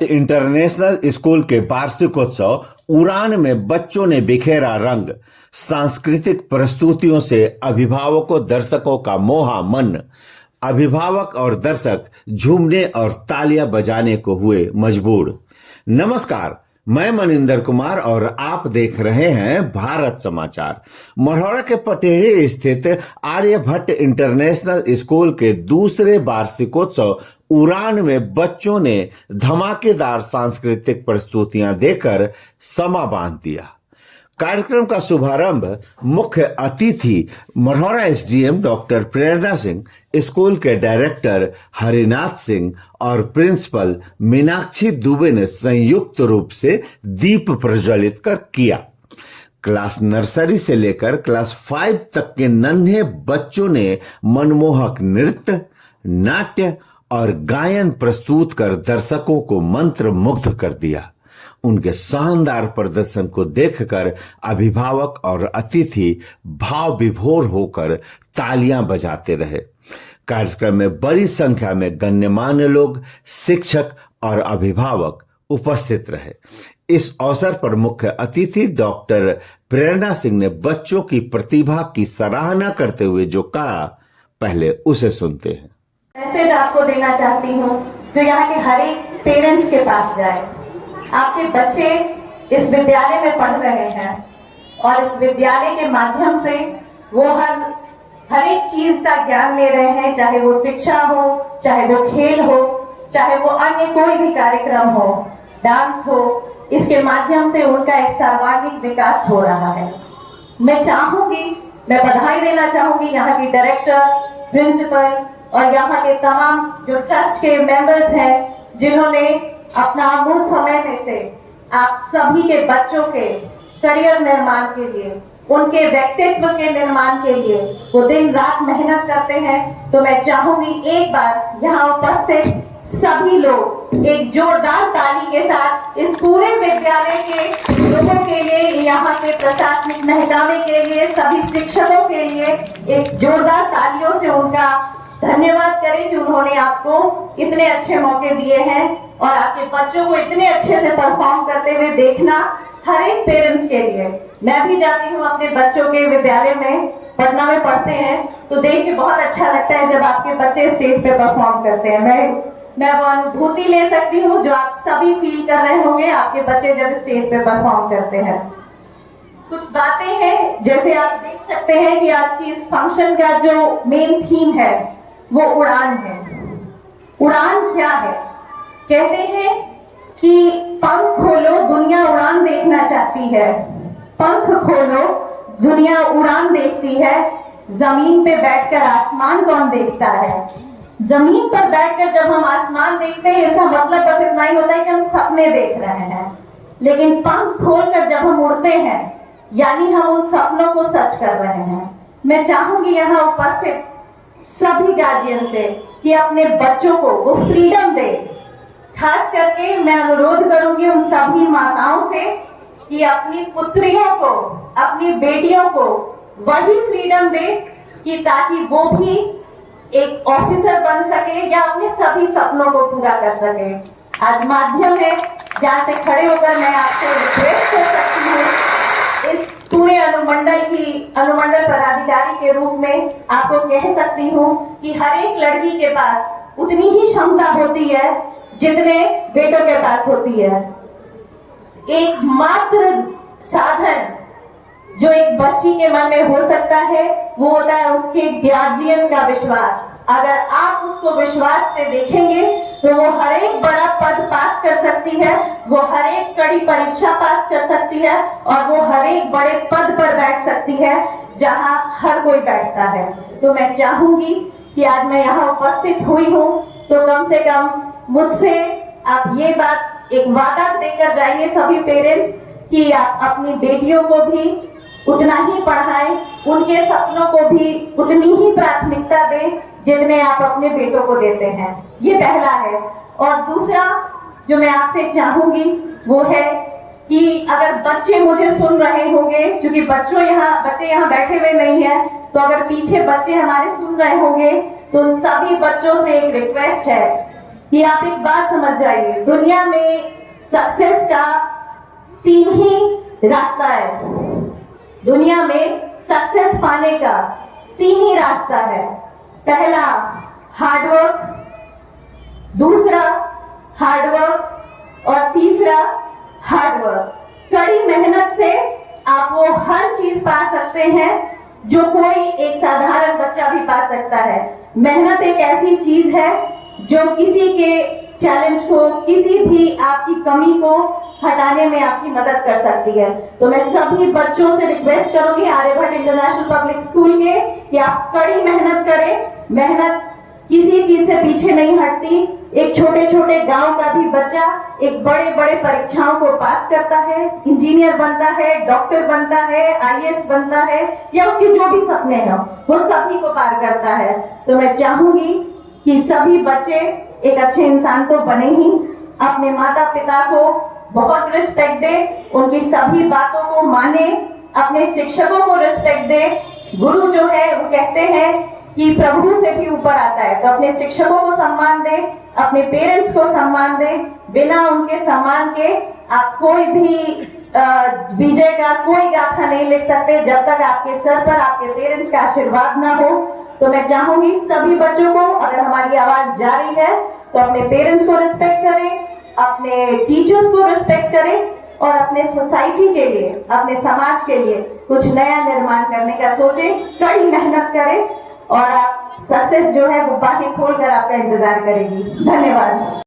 International school के वार्षिकोत्सव उड़ान में बच्चों ने बिखेरा रंग। सांस्कृतिक प्रस्तुतियों से अभिभावकों दर्शकों का मोहा मन। अभिभावक और दर्शक झूमने और तालियां बजाने को हुए मजबूर। नमस्कार, मैं मनिंदर कुमार और आप देख रहे हैं भारत समाचार। मढ़ौरा के पटेढ़ी स्थित आर्यभट्ट इंटरनेशनल स्कूल के दूसरे वार्षिकोत्सव उड़ान में बच्चों ने धमाकेदार सांस्कृतिक प्रस्तुतियां देकर समा बांध दिया। कार्यक्रम का शुभारंभ मुख्य अतिथि मढ़ौरा एसडीएम डॉक्टर प्रेरणा सिंह, स्कूल के डायरेक्टर हरिनाथ सिंह और प्रिंसिपल मीनाक्षी दुबे ने संयुक्त रूप से दीप प्रज्वलित कर किया। क्लास नर्सरी से लेकर क्लास 5 तक के नन्हे बच्चों ने मनमोहक नृत्य, नाट्य और गायन प्रस्तुत कर दर्शकों को मंत्र मुग्ध कर दिया। उनके शानदार प्रदर्शन को देखकर अभिभावक और अतिथि भाव विभोर होकर तालियां बजाते रहे। कार्यक्रम में बड़ी संख्या में गण्यमान्य लोग, शिक्षक और अभिभावक उपस्थित रहे। इस अवसर पर मुख्य अतिथि डॉक्टर प्रेरणा सिंह ने बच्चों की प्रतिभा की सराहना करते हुए जो कहा, पहले उसे सुनते हैं। मैसेज आपको देना चाहती हूँ जो यहाँ के हर एक पेरेंट्स के पास जाए। आपके बच्चे इस विद्यालय में पढ़ रहे हैं और इस विद्यालय के माध्यम से वो हर एक चीज का ज्ञान ले रहे हैं, चाहे वो शिक्षा हो, चाहे वो खेल हो, चाहे वो अन्य कोई भी कार्यक्रम हो, डांस हो। इसके माध्यम से उनका एक सर्वांगीण विकास हो रहा है। मैं बधाई देना चाहूंगी यहाँ की डायरेक्टर, प्रिंसिपल और यहाँ के तमाम जो ट्रस्ट के मेंबर्स हैं, जिन्होंने अपना अमूल्य समय में से आप सभी के बच्चों के करियर निर्माण के लिए, उनके व्यक्तित्व के निर्माण के लिए वो दिन रात मेहनत करते हैं। तो मैं चाहूंगी एक बार यहाँ उपस्थित सभी लोग एक जोरदार ताली के साथ इस पूरे विद्यालय के लोगों के लिए, यहाँ के प्रशासनिक महकमे के लिए, सभी शिक्षकों के लिए एक जोरदार तालियों से उनका धन्यवाद करें कि उन्होंने आपको इतने अच्छे मौके दिए हैं और आपके बच्चों को इतने अच्छे से परफॉर्म करते हुए देखना हर एक पेरेंट्स के लिए। मैं भी जाती हूँ अपने बच्चों के विद्यालय में, पटना में पढ़ते हैं, तो देख के बहुत अच्छा लगता है जब आपके बच्चे स्टेज पे परफॉर्म करते हैं। मैं वो अनुभूति ले सकती हूँ जो आप सभी फील कर रहे होंगे आपके बच्चे जब स्टेज पे परफॉर्म करते हैं। कुछ बातें हैं, जैसे आप देख सकते हैं कि आज की इस फंक्शन का जो मेन थीम है वो उड़ान है। उड़ान क्या है? कहते हैं कि पंख खोलो, दुनिया उड़ान देखना चाहती है। पंख खोलो, दुनिया उड़ान देखती है। जमीन पे बैठकर आसमान कौन देखता है? जमीन पर बैठकर जब हम आसमान देखते हैं, इसका मतलब बस इतना ही होता है कि हम सपने देख रहे हैं। लेकिन पंख खोलकर जब हम उड़ते हैं, यानी हम उन सपनों को सच कर रहे हैं। मैं चाहूंगी यहाँ उपस्थित सभी गार्जियन से कि अपने बच्चों को वो फ्रीडम दे। खास करके मैं अनुरोध करूंगी उन सभी माताओं से कि अपनी पुत्रियों को, अपनी बेटियों को वही फ्रीडम दे कि ताकि वो भी एक ऑफिसर बन सके या अपने सभी सपनों को पूरा कर सके। आज माध्यम है जहाँ से खड़े होकर मैं आपसे रिक्वेस्ट कर सकती हूँ, इस पूरे अनुमंडल पदाधिकारी के रूप में आपको कह सकती हूँ कि हर एक लड़की के पास उतनी ही क्षमता होती है जितने बेटों के पास होती है। एकमात्र साधन जो एक बच्ची के मन में हो सकता है वो होता है उसके गार्जियन का विश्वास। अगर आप उसको विश्वास से देखेंगे तो वो हर एक बड़ा पद पास कर सकती है, वो हर एक कड़ी परीक्षा पास कर सकती है और वो हर एक बड़े पद पर बैठ सकती है जहां हर कोई बैठता है। तो मैं चाहूंगी कि आज मैं यहाँ उपस्थित हुई हूँ तो कम से कम मुझसे आप ये बात एक वादा देकर जाइए सभी पेरेंट्स कि आप अपनी बेटियों को भी उतना ही पढ़ाएं, उनके सपनों को भी उतनी ही प्राथमिकता दें जितने आप अपने बेटों को देते हैं। ये पहला है। और दूसरा जो मैं आपसे चाहूंगी वो है कि अगर बच्चे मुझे सुन रहे होंगे, क्योंकि बच्चे यहाँ बैठे हुए नहीं है, तो अगर पीछे बच्चे हमारे सुन रहे होंगे तो उन सभी बच्चों से एक रिक्वेस्ट है कि आप एक बात समझ जाइए, दुनिया में सक्सेस का 3 ही रास्ता है। दुनिया में सक्सेस पाने का 3 ही रास्ता है। पहला हार्डवर्क, दूसरा हार्डवर्क और तीसरा हार्डवर्क। कड़ी मेहनत से आप वो हर चीज पा सकते हैं जो कोई एक साधारण बच्चा भी पा सकता है। मेहनत एक ऐसी चीज है जो किसी के चैलेंज को, किसी भी आपकी कमी को हटाने में आपकी मदद कर सकती है। तो मैं सभी बच्चों से रिक्वेस्ट करूंगी आर्यभट्ट इंटरनेशनल पब्लिक स्कूल के कि आप कड़ी मेहनत करें। मेहनत किसी चीज से पीछे नहीं हटती। एक छोटे छोटे गांव का भी बच्चा एक बड़े बड़े परीक्षाओं को पास करता है, इंजीनियर बनता है, डॉक्टर बनता है, आईएएस बनता है, या उसके जो भी सपने हैं वो सभी को पार करता है। तो मैं चाहूंगी कि सभी बच्चे एक अच्छे इंसान तो बने ही, अपने माता पिता को बहुत रिस्पेक्ट दे, उनकी सभी बातों को माने, अपने शिक्षकों को रिस्पेक्ट दे। गुरु जो है वो कहते हैं कि प्रभु से भी ऊपर आता है, तो अपने शिक्षकों को सम्मान दे, अपने पेरेंट्स को सम्मान दे। बिना उनके सम्मान के आप कोई भी विजय का कोई गाथा नहीं लिख सकते जब तक आपके सर पर आपके पेरेंट्स का आशीर्वाद ना हो। तो मैं चाहूंगी सभी बच्चों को, अगर हमारी आवाज जा रही है तो अपने पेरेंट्स को रिस्पेक्ट करें, अपने टीचर्स को रिस्पेक्ट करें और अपने सोसाइटी के लिए, अपने समाज के लिए कुछ नया निर्माण करने का सोचें, कड़ी मेहनत करें और आप सक्सेस जो है वो बाहें खोलकर आपका इंतजार करेगी। धन्यवाद।